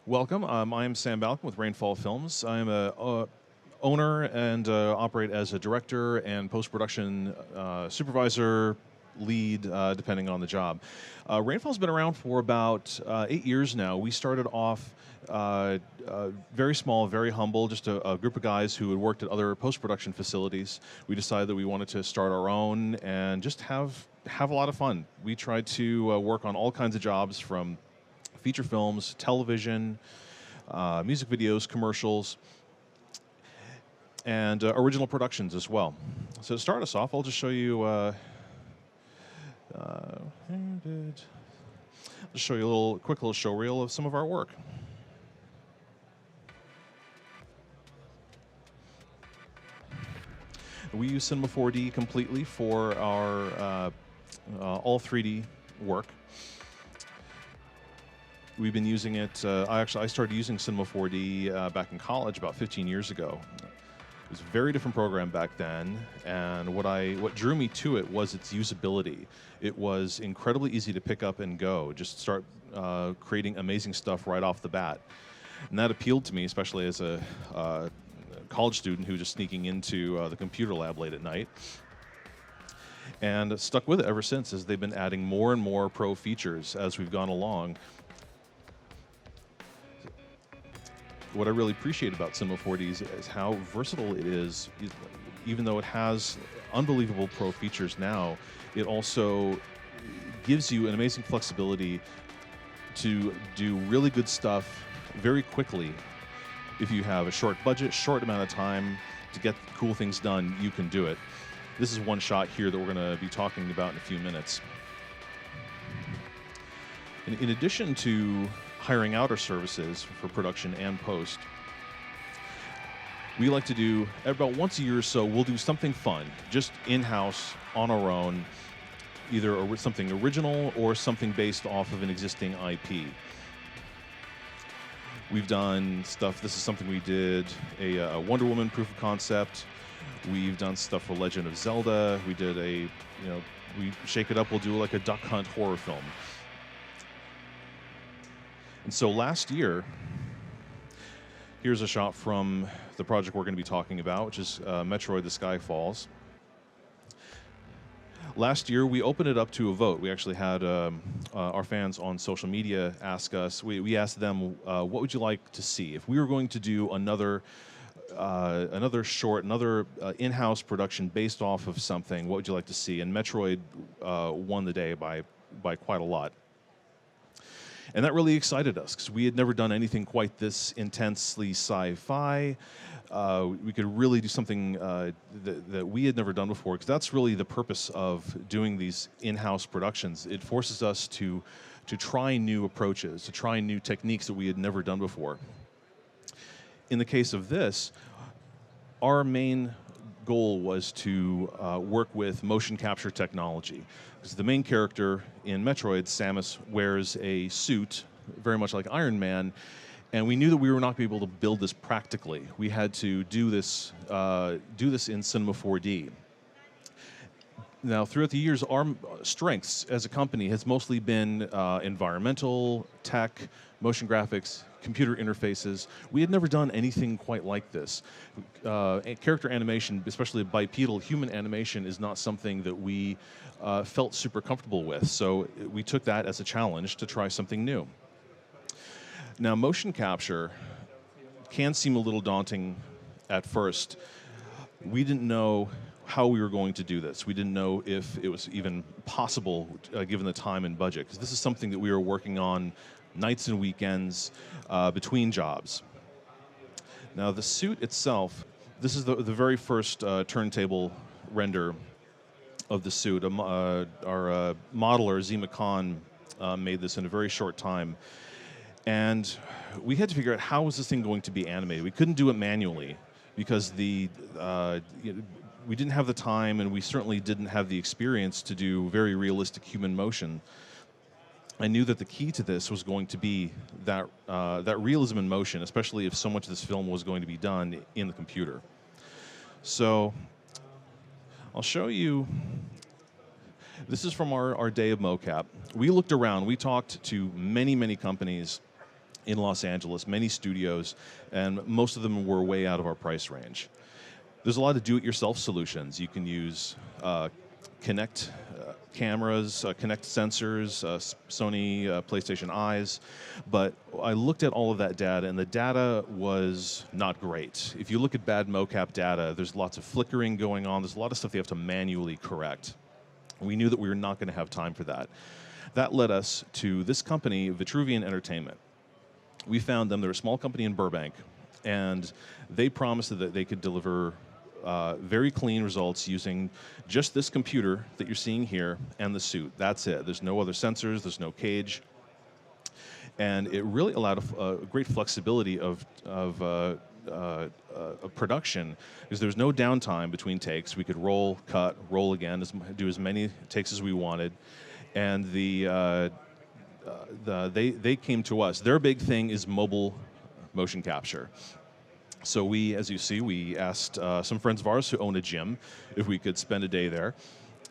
Welcome. I'm Sam Balcom with Rainfall Films. I'm a owner and operate as a director and post-production supervisor, lead, depending on the job. Rainfall's been around for about 8 years now. We started off very small, very humble, just a group of guys who had worked at other post-production facilities. We decided that we wanted to start our own and just have a lot of fun. We tried to work on all kinds of jobs, from feature films, television, music videos, commercials, and original productions as well. So to start us off, I'll just show you a quick little show reel of some of our work. We use Cinema 4D completely for our all 3D work. We've been using it. I started using Cinema 4D back in college about 15 years ago. It was a very different program back then, and what drew me to it was its usability. It was incredibly easy to pick up and go. Just start creating amazing stuff right off the bat, and that appealed to me, especially as a college student who was just sneaking into the computer lab late at night. And stuck with it ever since, as they've been adding more and more pro features as we've gone along. What I really appreciate about Cinema 4D is how versatile it is. Even though it has unbelievable pro features now, it also gives you an amazing flexibility to do really good stuff very quickly. If you have a short budget, short amount of time to get cool things done, you can do it. This is one shot here that we're going to be talking about in a few minutes. In addition to hiring out our services for production and post, we like to do, about once a year or so, we'll do something fun, just in-house, on our own, either something original or something based off of an existing IP. We've done stuff, this is something we did, a Wonder Woman proof of concept. We've done stuff for Legend of Zelda. We did we shake it up, we'll do like a Duck Hunt horror film. And so last year, here's a shot from the project we're going to be talking about, which is Metroid: The Sky Falls. Last year, we opened it up to a vote. We actually had our fans on social media ask us, we asked them, what would you like to see? If we were going to do another short, another in-house production based off of something, what would you like to see? And Metroid won the day by quite a lot. And that really excited us, because we had never done anything quite this intensely sci-fi. We could really do something that we had never done before, because that's really the purpose of doing these in-house productions. It forces us to try new approaches, to try new techniques that we had never done before. In the case of this, our main goal was to work with motion capture technology. Because the main character in Metroid, Samus, wears a suit, very much like Iron Man, and we knew that we were not going to be able to build this practically. We had to do this in Cinema 4D. Now, throughout the years, our strengths as a company has mostly been environmental, tech, motion graphics, computer interfaces. We had never done anything quite like this. Character animation, especially bipedal human animation, is not something that we felt super comfortable with. So we took that as a challenge to try something new. Now, motion capture can seem a little daunting at first. We didn't know how we were going to do this. We didn't know if it was even possible given the time and budget, because this is something that we were working on nights and weekends between jobs. Now, the suit itself, this is the very first turntable render of the suit. Our modeler, Zima Khan, made this in a very short time. And we had to figure out, how was this thing going to be animated? We couldn't do it manually, because we didn't have the time, and we certainly didn't have the experience to do very realistic human motion. I knew that the key to this was going to be that realism in motion, especially if so much of this film was going to be done in the computer. So I'll show you. This is from our day of MoCap. We looked around. We talked to many, many companies in Los Angeles, many studios, and most of them were way out of our price range. There's a lot of do-it-yourself solutions. You can use Kinect cameras, Kinect sensors, Sony PlayStation Eyes, but I looked at all of that data, and the data was not great. If you look at bad MoCap data, there's lots of flickering going on. There's a lot of stuff they have to manually correct. We knew that we were not going to have time for that. That led us to this company, Vitruvian Entertainment. We found them. They're a small company in Burbank, and they promised that they could deliver very clean results using just this computer that you're seeing here and the suit. That's it. There's no other sensors. There's no cage. And it really allowed a great flexibility of production, because there's no downtime between takes. We could roll, cut, roll again, do as many takes as we wanted. And they came to us. Their big thing is mobile motion capture. So we, as you see, we asked some friends of ours who own a gym if we could spend a day there.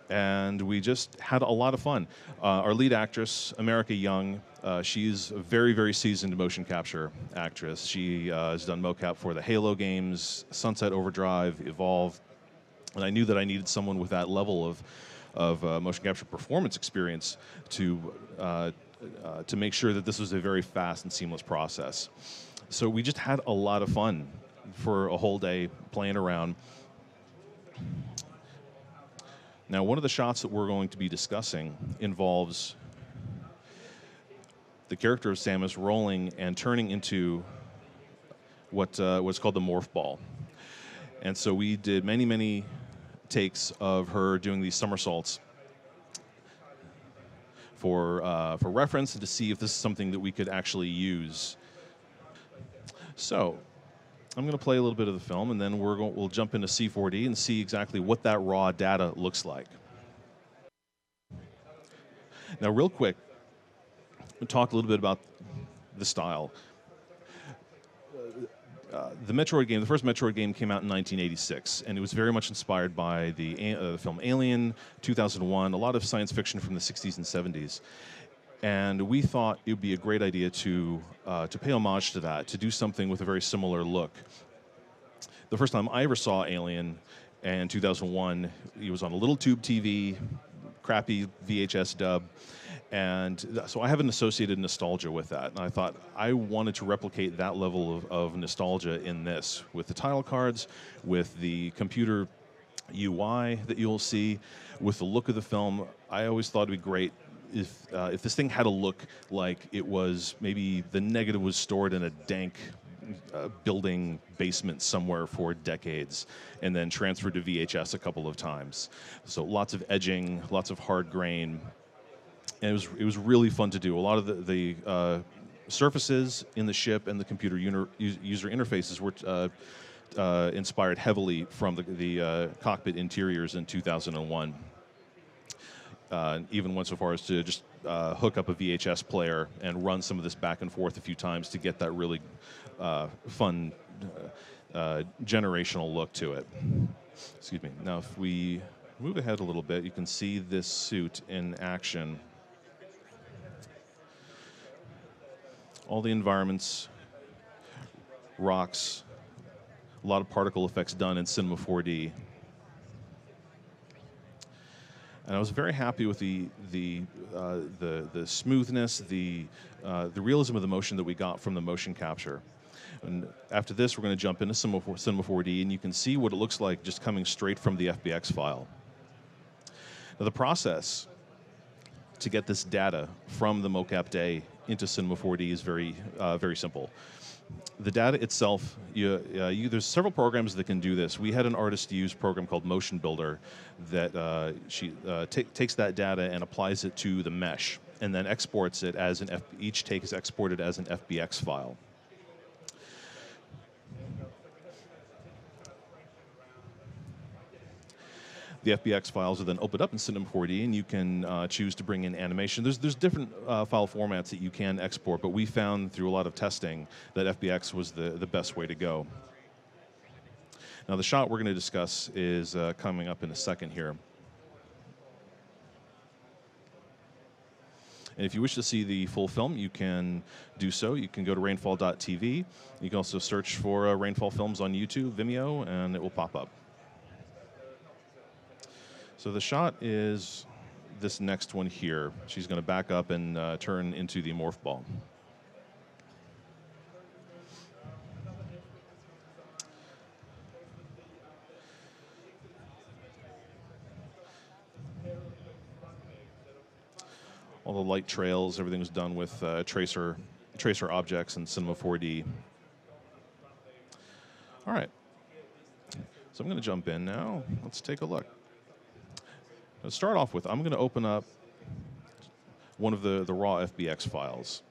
And we just had a lot of fun. Our lead actress, America Young, she's a very, very seasoned motion capture actress. She has done mocap for the Halo games, Sunset Overdrive, Evolve. And I knew that I needed someone with that level of motion capture performance experience to make sure that this was a very fast and seamless process. So we just had a lot of fun for a whole day playing around. Now, one of the shots that we're going to be discussing involves the character of Samus rolling and turning into what's called the morph ball. And so we did many, many takes of her doing these somersaults for reference and to see if this is something that we could actually use. So I'm going to play a little bit of the film, and then we'll jump into C4D and see exactly what that raw data looks like. Now, real quick, we'll talk a little bit about the style. The Metroid game, the first Metroid game, came out in 1986, and it was very much inspired by the film Alien, 2001, a lot of science fiction from the 60s and 70s. And we thought it would be a great idea to pay homage to that, to do something with a very similar look. The first time I ever saw Alien in 2001, it was on a little tube TV, crappy VHS dub. And so I have an associated nostalgia with that. And I thought I wanted to replicate that level of nostalgia in this, with the title cards, with the computer UI that you'll see, with the look of the film. I always thought it'd be great if this thing had a look like it was, maybe the negative was stored in a dank building basement somewhere for decades and then transferred to VHS a couple of times. So lots of edging, lots of hard grain. And it was really fun to do. A lot of the surfaces in the ship and the computer user interfaces were inspired heavily from the cockpit interiors in 2001. Even went so far as to just hook up a VHS player and run some of this back and forth a few times to get that really fun generational look to it. Excuse me. Now, if we move ahead a little bit, you can see this suit in action. All the environments, rocks, a lot of particle effects done in Cinema 4D. And I was very happy with the smoothness, the realism of the motion that we got from the motion capture. And after this, we're going to jump into Cinema 4D, and you can see what it looks like just coming straight from the FBX file. Now, the process to get this data from the MoCap day into Cinema 4D is very simple. The data itself, there's several programs that can do this. We had an artist use a program called MotionBuilder that takes that data and applies it to the mesh, and then exports it as each take is exported as an FBX file. The FBX files are then opened up in Cinema 4D, and you can choose to bring in animation. There's different file formats that you can export, but we found through a lot of testing that FBX was the best way to go. Now, the shot we're going to discuss is coming up in a second here. And if you wish to see the full film, you can do so. You can go to rainfall.tv. You can also search for Rainfall Films on YouTube, Vimeo, and it will pop up. So the shot is this next one here. She's going to back up and turn into the morph ball. All the light trails, everything was done with tracer objects and Cinema 4D. All right. So I'm going to jump in now. Let's take a look. To start off with, I'm going to open up one of the raw FBX files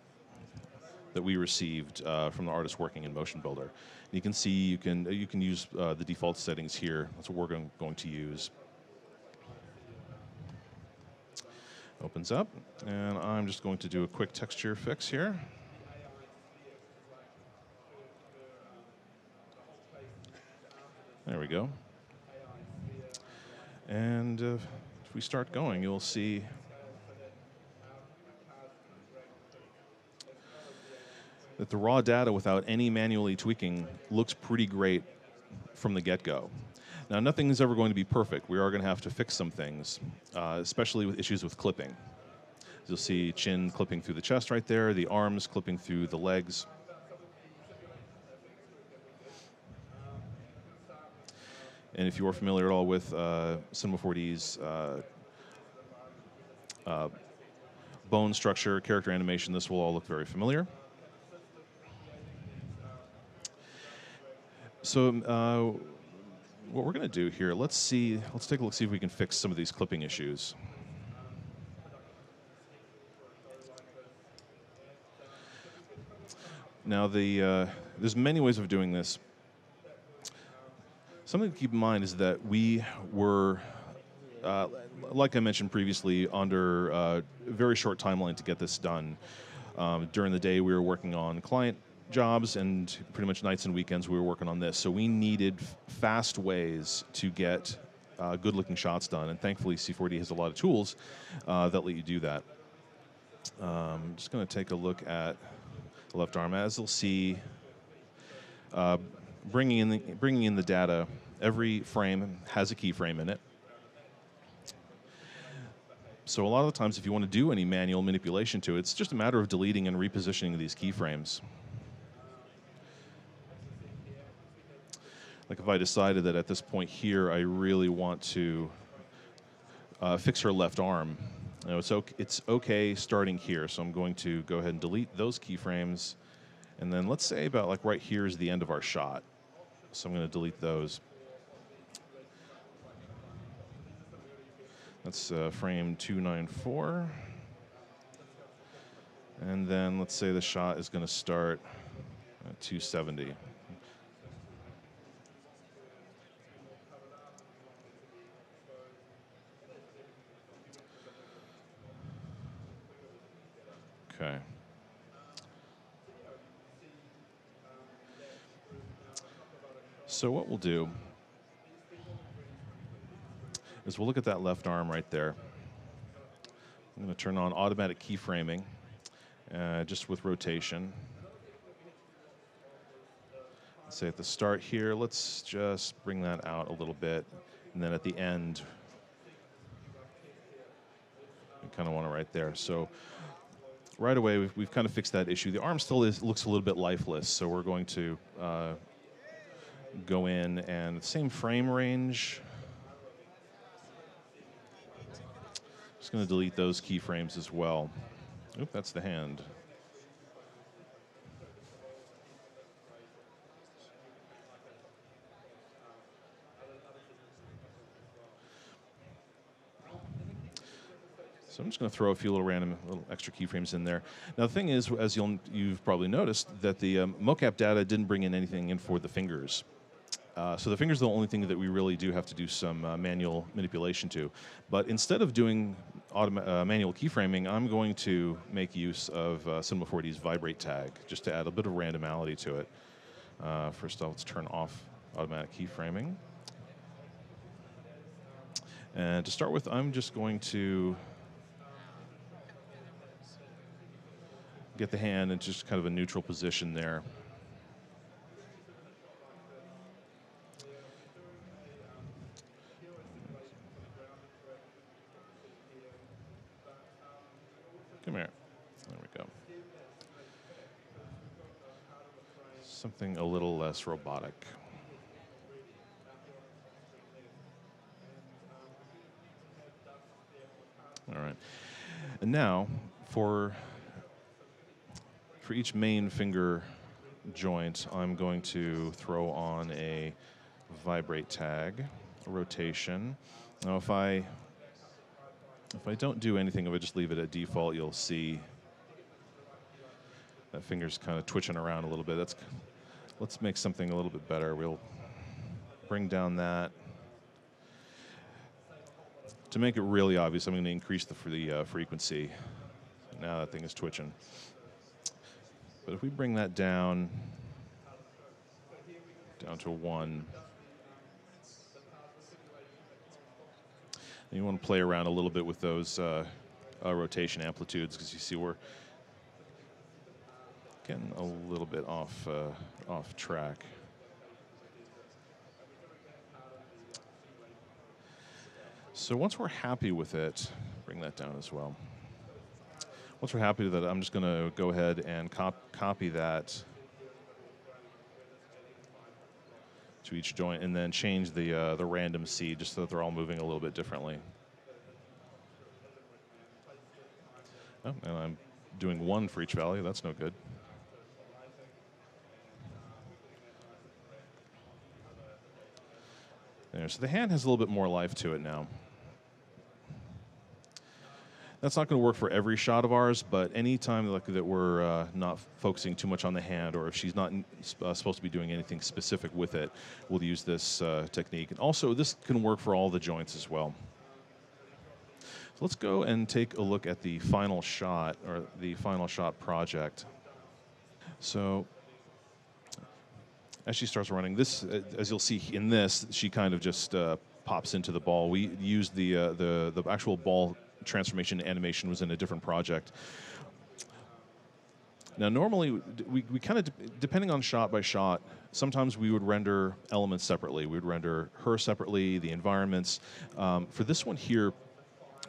that we received from the artist working in MotionBuilder. You can see you can use the default settings here. That's what we're going to use. Opens up, and I'm just going to do a quick texture fix here. There we go. And if we start going, you'll see that the raw data without any manually tweaking looks pretty great from the get-go. Now, nothing is ever going to be perfect. We are going to have to fix some things, especially with issues with clipping. You'll see chin clipping through the chest right there, the arms clipping through the legs. And if you are familiar at all with Cinema 4D's bone structure, character animation, this will all look very familiar. So what we're going to do here, let's take a look, see if we can fix some of these clipping issues. Now, there's many ways of doing this. Something to keep in mind is that we were, like I mentioned previously, under a very short timeline to get this done. During the day, we were working on client jobs, and pretty much nights and weekends we were working on this. So we needed fast ways to get good-looking shots done, and thankfully C4D has a lot of tools that let you do that. I'm just going to take a look at the left arm. As you'll see, bringing in the data, every frame has a keyframe in it. So a lot of the times, if you want to do any manual manipulation to it, it's just a matter of deleting and repositioning these keyframes. Like if I decided that at this point here, I really want to fix her left arm, you know, it's okay starting here. So I'm going to go ahead and delete those keyframes. And then let's say about like right here is the end of our shot. So I'm going to delete those. That's frame 294. And then let's say the shot is going to start at 270. Okay. So what we'll do is we'll look at that left arm right there. I'm going to turn on automatic keyframing, just with rotation. Let's say at the start here, let's just bring that out a little bit, and then at the end, we kind of want it right there. So right away, we've kind of fixed that issue. The arm still looks a little bit lifeless, so we're going to go in and same frame range. Just going to delete those keyframes as well. Oop, that's the hand. So I'm just going to throw a few little extra keyframes in there. Now the thing is, as you've probably noticed, that the MoCap data didn't bring in anything in for the fingers. So the fingers are the only thing that we really do have to do some manual manipulation to. But instead of doing manual keyframing, I'm going to make use of Cinema 4D's Vibrate tag, just to add a bit of randomality to it. First off, let's turn off automatic keyframing. And to start with, I'm just going to get the hand in just kind of a neutral position there. Come here. There we go. Something a little less robotic. All right. And now, for each main finger joint, I'm going to throw on a vibrate tag, a rotation. Now, if I don't do anything, if I just leave it at default, you'll see that finger's kind of twitching around a little bit. Let's make something a little bit better. We'll bring down that. To make it really obvious, I'm going to increase the frequency. Now that thing is twitching. But if we bring that down to 1, and you want to play around a little bit with those rotation amplitudes, because you see we're getting a little bit off track. So once we're happy with it, bring that down as well. Once we're happy with it, I'm just going to go ahead and copy that to each joint, and then change the random seed just so that they're all moving a little bit differently. Oh, and I'm doing 1 for each value. That's no good. There, so the hand has a little bit more life to it now. That's not going to work for every shot of ours, but any time that we're not focusing too much on the hand, or if she's not supposed to be doing anything specific with it, we'll use this technique. And also, this can work for all the joints as well. So let's go and take a look at the final shot, or the final shot project. So as she starts running, this, as you'll see in this, she kind of just pops into the ball. We used the actual ball transformation animation was in a different project. Now, normally, we kind of, depending on shot by shot, sometimes we would render elements separately. We would render her separately, the environments. For this one here,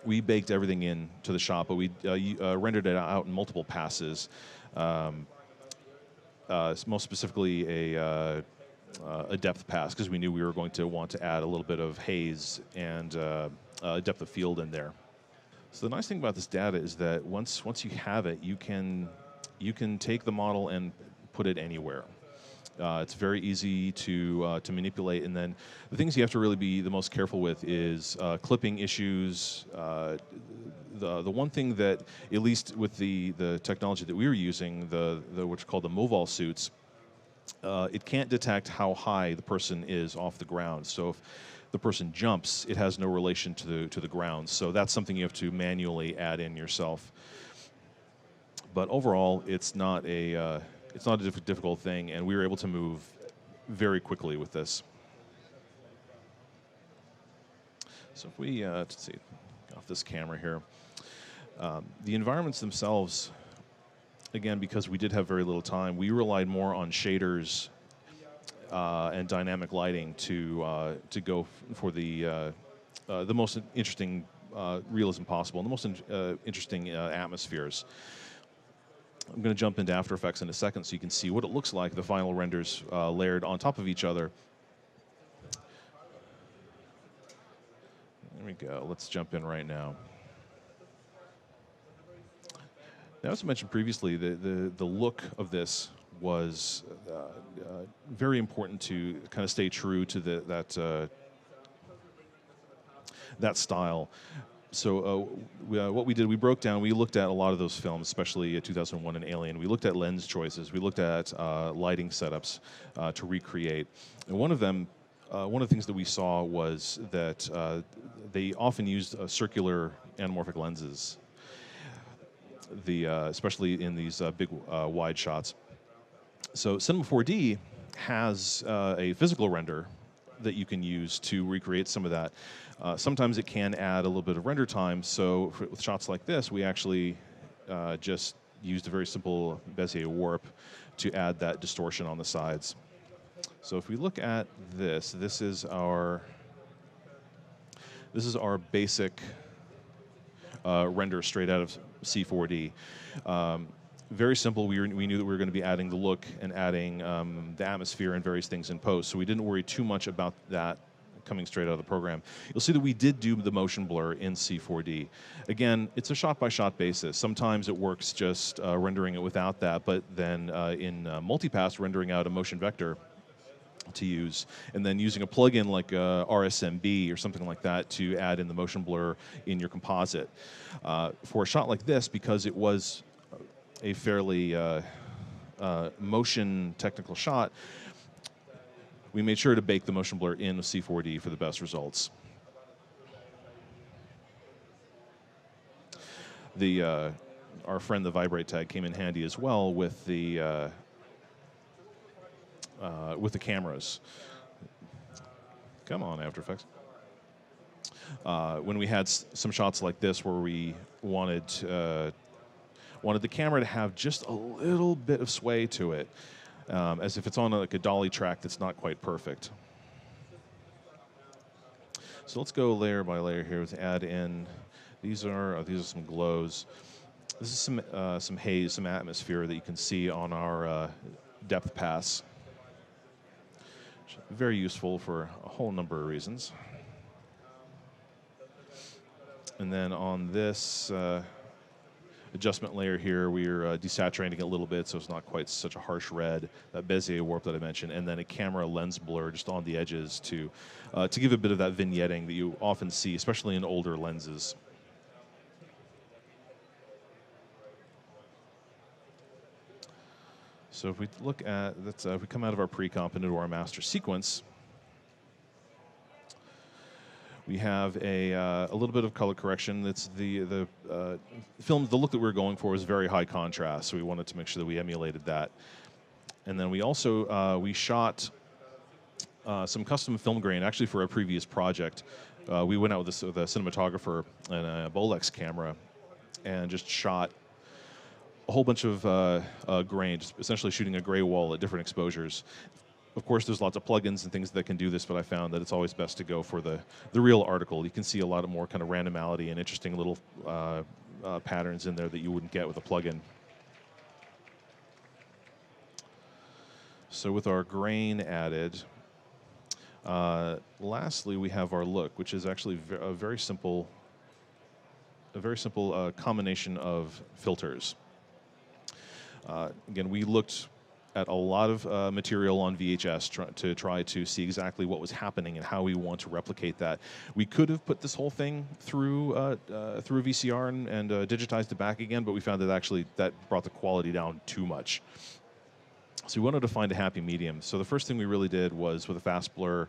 we baked everything into the shot, but we rendered it out in multiple passes. Most specifically, a depth pass, because we knew we were going to want to add a little bit of haze and depth of field in there. So the nice thing about this data is that once you have it, you can take the model and put it anywhere. It's very easy to manipulate, and then the things you have to really be the most careful with is clipping issues. The one thing that, at least with the technology that we were using, the what's called the Moval suits, it can't detect how high the person is off the ground. So if the person jumps, it has no relation to the ground. So that's something you have to manually add in yourself. But overall, it's not a difficult thing, and we were able to move very quickly with this. So if we let's see, off this camera here, the environments themselves, again, because we did have very little time, we relied more on shaders and dynamic lighting to go for the most interesting realism possible, and the most interesting atmospheres. I'm going to jump into After Effects in a second so you can see what it looks like, the final renders layered on top of each other. There we go. Let's jump in right now. Now, as I mentioned previously, the look of this was very important to kind of stay true to that style. So what we did, we broke down, we looked at a lot of those films, especially 2001 and Alien. We looked at lens choices. We looked at lighting setups to recreate. And one of the things that we saw was that they often used circular anamorphic lenses, especially in these big wide shots. So Cinema 4D has a physical render that you can use to recreate some of that. Sometimes it can add a little bit of render time, so with shots like this, we actually just used a very simple Bezier warp to add that distortion on the sides. So if we look at this, this is our basic render straight out of C4D. Very simple. We knew that we were going to be adding the look and adding the atmosphere and various things in post, so we didn't worry too much about that coming straight out of the program. You'll see that we did do the motion blur in C4D. Again, it's a shot-by-shot basis. Sometimes it works just rendering it without that, but then in multipass, rendering out a motion vector to use, and then using a plugin like RSMB or something like that to add in the motion blur in your composite. For a shot like this, because it was a fairly motion technical shot, we made sure to bake the motion blur in C4D for the best results. Our friend the Vibrate tag came in handy as well with the cameras. Come on, After Effects. When we had some shots like this where we wanted the camera to have just a little bit of sway to it, as if it's on like a dolly track that's not quite perfect. So let's go layer by layer here to add in. These are some glows. This is some haze, some atmosphere that you can see on our depth pass. Very useful for a whole number of reasons. And then on this adjustment layer here, we're desaturating it a little bit so it's not quite such a harsh red, that Bezier warp that I mentioned, and then a camera lens blur just on the edges to give a bit of that vignetting that you often see, especially in older lenses. So if we look at, if we come out of our pre-comp into our master sequence, we have a little bit of color correction. That's the film. The look that we were going for was very high contrast, so we wanted to make sure that we emulated that. And then we also we shot some custom film grain actually for a previous project. We went out with a cinematographer and a Bolex camera, and just shot a whole bunch of grain, just essentially shooting a gray wall at different exposures. Of course, there's lots of plugins and things that can do this, but I found that it's always best to go for the real article. You can see a lot of more kind of randomality and interesting little patterns in there that you wouldn't get with a plugin. So with our grain added, lastly we have our look, which is actually a very simple combination of filters. Again, we looked at a lot of material on VHS to try to see exactly what was happening and how we want to replicate that. We could have put this whole thing through a VCR and digitized it back again, but we found that actually that brought the quality down too much. So we wanted to find a happy medium. So the first thing we really did was, with a fast blur,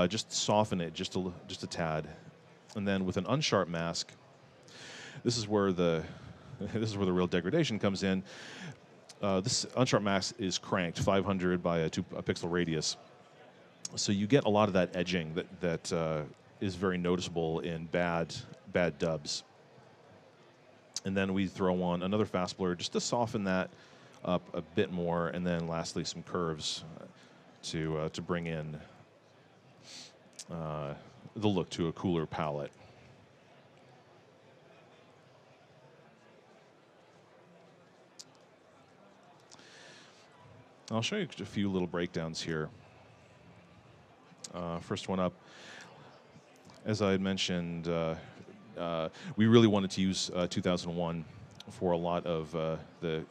just soften it just a tad, and then with an unsharp mask, this is where the real degradation comes in. This unsharp mask is cranked 500 by a pixel radius, so you get a lot of that edging that is very noticeable in bad dubs. And then we throw on another fast blur just to soften that up a bit more, and then lastly some curves to bring in the look to a cooler palette. I'll show you a few little breakdowns here. First one up, as I had mentioned, we really wanted to use 2001 for a lot of the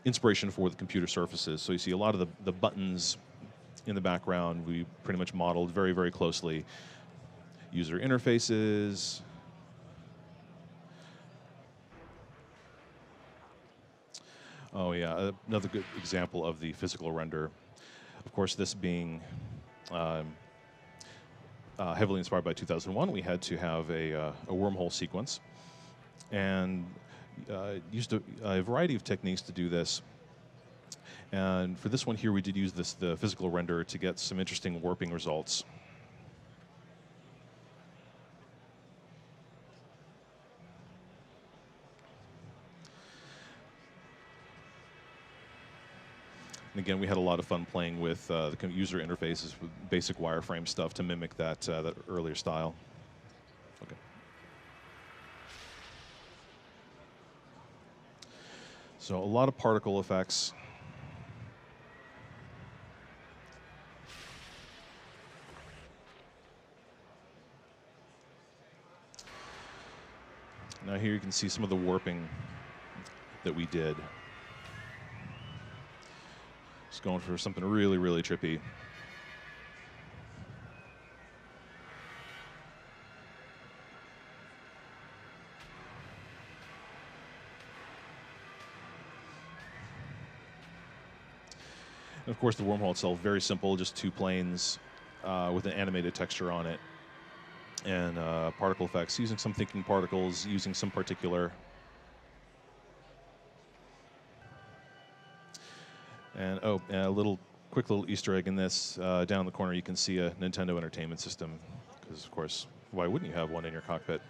inspiration for the computer surfaces. So you see a lot of the buttons in the background we pretty much modeled very, very closely. User interfaces. Oh yeah, another good example of the physical render. Of course, this being heavily inspired by 2001, we had to have a wormhole sequence, and used a variety of techniques to do this. And for this one here, we did use the physical render to get some interesting warping results. And again, we had a lot of fun playing with the user interfaces with basic wireframe stuff to mimic that, that earlier style. Okay. So a lot of particle effects. Now here you can see some of the warping that we did. Just going for something really, really trippy. And of course, the wormhole itself, very simple, just two planes with an animated texture on it. And particle effects, using some thinking particles, using some particular. And oh, a quick little Easter egg in this. Down in the corner, you can see a Nintendo Entertainment System, because of course, why wouldn't you have one in your cockpit?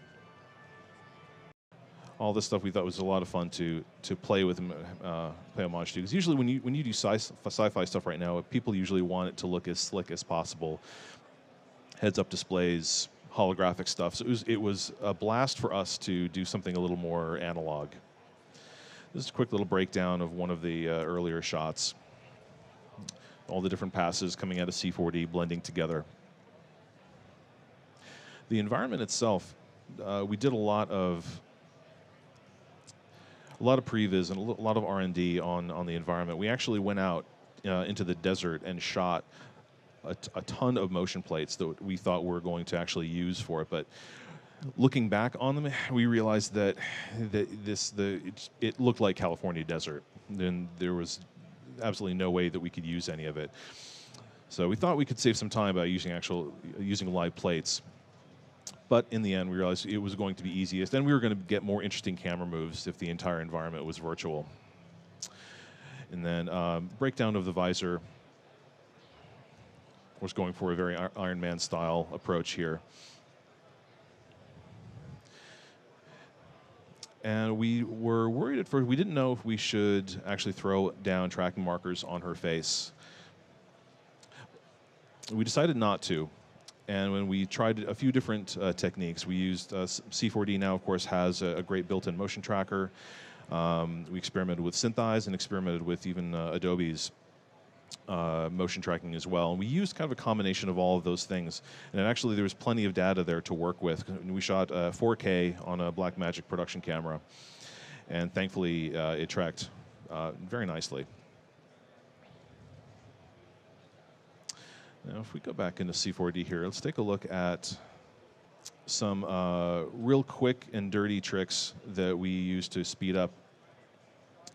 All this stuff we thought was a lot of fun to play with, pay homage to. Because usually when you do sci-fi stuff right now, people usually want it to look as slick as possible. Heads-up displays, holographic stuff. So it was a blast for us to do something a little more analog. This is a quick little breakdown of one of the earlier shots. All the different passes coming out of C4D blending together. The environment itself, we did a lot of previs and a lot of R&D on the environment. We actually went out into the desert and shot a ton of motion plates that we thought we were going to actually use for it, but looking back on them, we realized that it looked like California desert, and there was absolutely no way that we could use any of it. So we thought we could save some time by using live plates. But in the end, we realized it was going to be easiest, and we were going to get more interesting camera moves if the entire environment was virtual. And then breakdown of the visor. Was going for a very Iron Man style approach here. And we were worried at first. We didn't know if we should actually throw down tracking markers on her face. We decided not to. And when we tried a few different techniques, we used C4D now, of course, has a great built-in motion tracker. We experimented with SynthEyes and experimented with even Adobe's motion tracking as well. And we used kind of a combination of all of those things. And actually, there was plenty of data there to work with. We shot 4K on a Blackmagic production camera. And thankfully, it tracked very nicely. Now, if we go back into C4D here, let's take a look at some real quick and dirty tricks that we use to speed up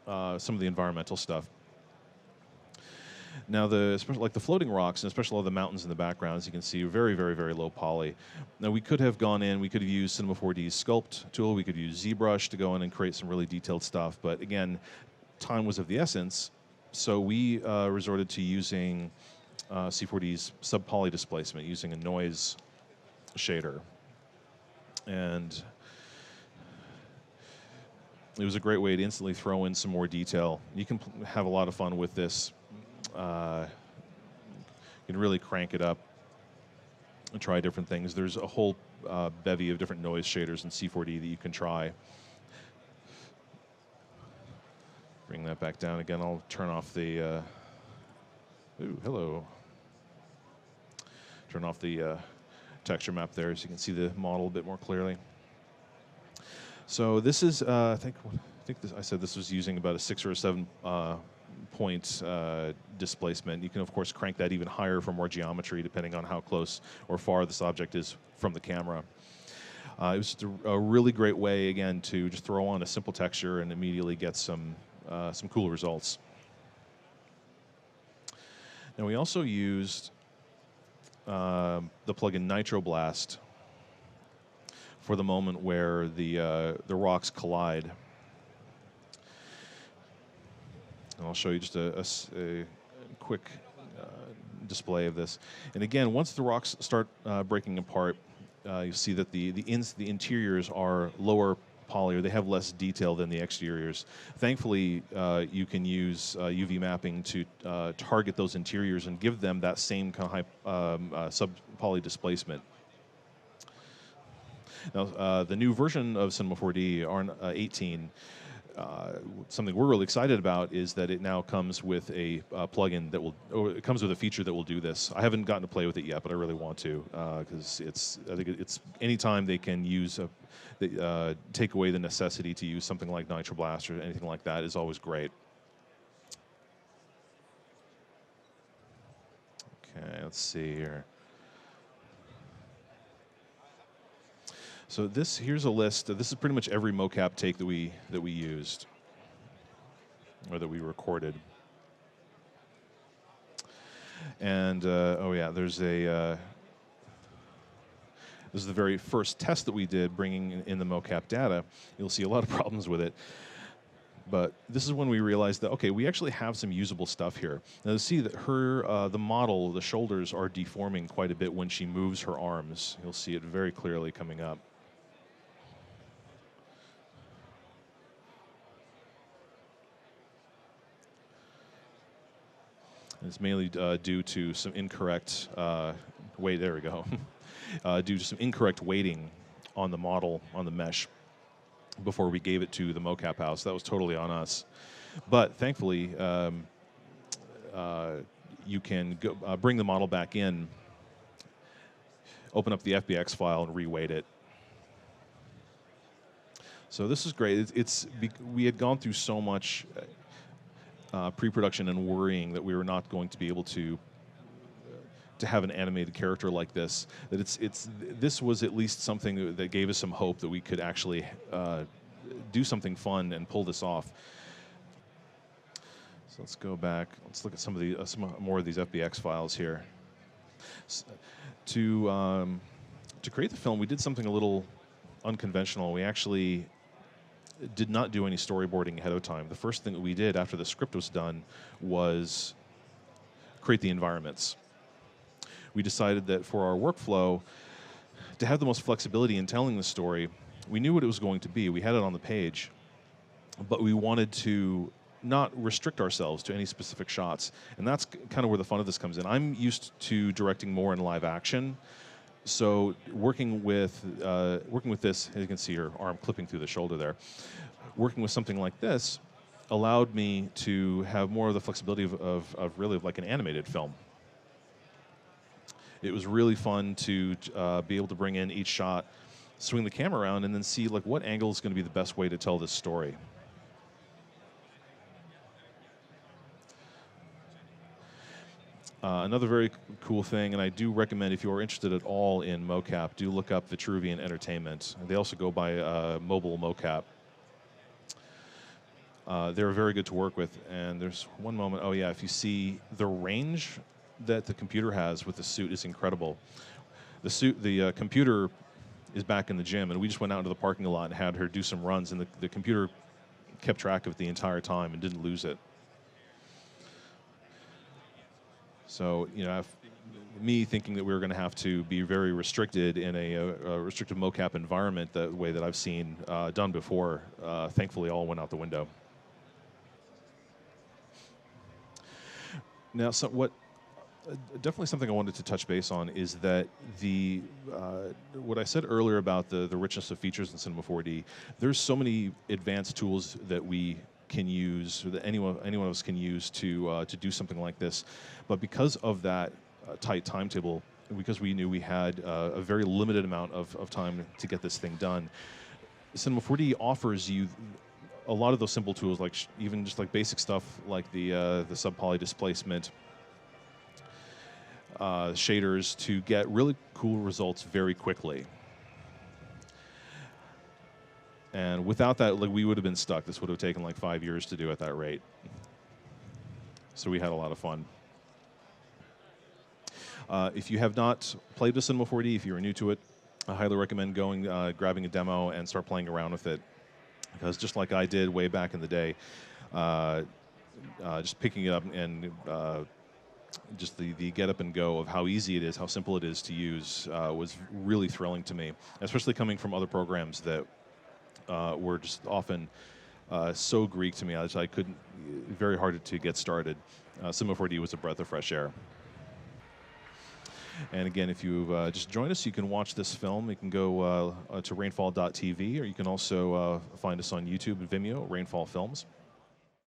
some of the environmental stuff. Now, especially like the floating rocks, and especially all the mountains in the background, as you can see, very, very, very low poly. Now, we could have gone in, we could have used Cinema 4D's Sculpt tool, we could use ZBrush to go in and create some really detailed stuff, but again, time was of the essence, so we resorted to using C4D's Sub-polygon Displacement, using a noise shader. And it was a great way to instantly throw in some more detail. You can have a lot of fun with this. You can really crank it up and try different things. There's a whole bevy of different noise shaders in C4D that you can try. Bring that back down again. I'll turn off the... ooh, hello. Turn off the texture map there so you can see the model a bit more clearly. So this is, I think I said this was using about a 6 or a 7 point displacement. You can, of course, crank that even higher for more geometry, depending on how close or far this object is from the camera. It was just a really great way, again, to just throw on a simple texture and immediately get some cool results. Now, we also used the plugin NitroBlast for the moment where the rocks collide. And I'll show you just a quick display of this. And again, once the rocks start breaking apart, you see that the interiors are lower poly, or they have less detail than the exteriors. Thankfully, you can use UV mapping to target those interiors and give them that same kind of sub-poly displacement. Now, the new version of Cinema 4D, R18, something we're really excited about is that it now comes with a plugin that will, or it comes with a feature that will do this. I haven't gotten to play with it yet, but I really want to, because I think it's anytime they can use take away the necessity to use something like NitroBlast or anything like that is always great. Okay, let's see here. So here's a list. This is pretty much every MoCap take that we used, or that we recorded. And oh yeah, there's this is the very first test that we did, bringing in the MoCap data. You'll see a lot of problems with it. But this is when we realized that, okay, we actually have some usable stuff here. Now, to see that the model, the shoulders are deforming quite a bit when she moves her arms. You'll see it very clearly coming up. It's mainly due to some incorrect weight. There we go. Due to some incorrect weighting on the model, on the mesh, before we gave it to the MoCap house. That was totally on us. But thankfully, you can bring the model back in, open up the FBX file, and reweight it. So this is great. We had gone through so much pre-production and worrying that we were not going to be able to have an animated character like this. That this was at least something that gave us some hope that we could actually do something fun and pull this off. So let's go back. Let's look at some more of these FBX files here. To create the film, we did something a little unconventional. We actually did not do any storyboarding ahead of time. The first thing that we did after the script was done was create the environments. We decided that for our workflow, to have the most flexibility in telling the story, we knew what it was going to be. We had it on the page, but we wanted to not restrict ourselves to any specific shots. And that's kind of where the fun of this comes in. I'm used to directing more in live action. So working with this, as you can see her arm clipping through the shoulder there, working with something like this allowed me to have more of the flexibility of really like an animated film. It was really fun to be able to bring in each shot, swing the camera around, and then see like what angle is going to be the best way to tell this story. Another very cool thing, and I do recommend if you are interested at all in MoCap, do look up Vitruvian Entertainment. They also go by Mobile MoCap. They're very good to work with, and there's one moment, oh yeah, if you see the range that the computer has with the suit is incredible. The computer is back in the gym, and we just went out into the parking lot and had her do some runs, and the computer kept track of it the entire time and didn't lose it. So, you know, me thinking that we were going to have to be very restricted in a restricted MoCap environment, the way that I've seen done before, thankfully all went out the window. Now, definitely something I wanted to touch base on is that what I said earlier about the richness of features in Cinema 4D, there's so many advanced tools that we can use, or that anyone of us can use to do something like this. But because of that tight timetable, because we knew we had a very limited amount of time to get this thing done, Cinema 4D offers you a lot of those simple tools, like even just like basic stuff like the sub-poly displacement, shaders, to get really cool results very quickly. And without that, like, we would have been stuck. This would have taken like 5 years to do at that rate. So we had a lot of fun. If you have not played with Cinema 4D, if you're new to it, I highly recommend going, grabbing a demo and start playing around with it. Because just like I did way back in the day, just picking it up and just the get up and go of how easy it is, how simple it is to use, was really thrilling to me, especially coming from other programs that were just often so Greek to me. I couldn't, very hard to get started. Cinema 4D was a breath of fresh air. And again, if you've just joined us, you can watch this film. You can go to rainfall.tv, or you can also find us on YouTube and Vimeo, Rainfall Films.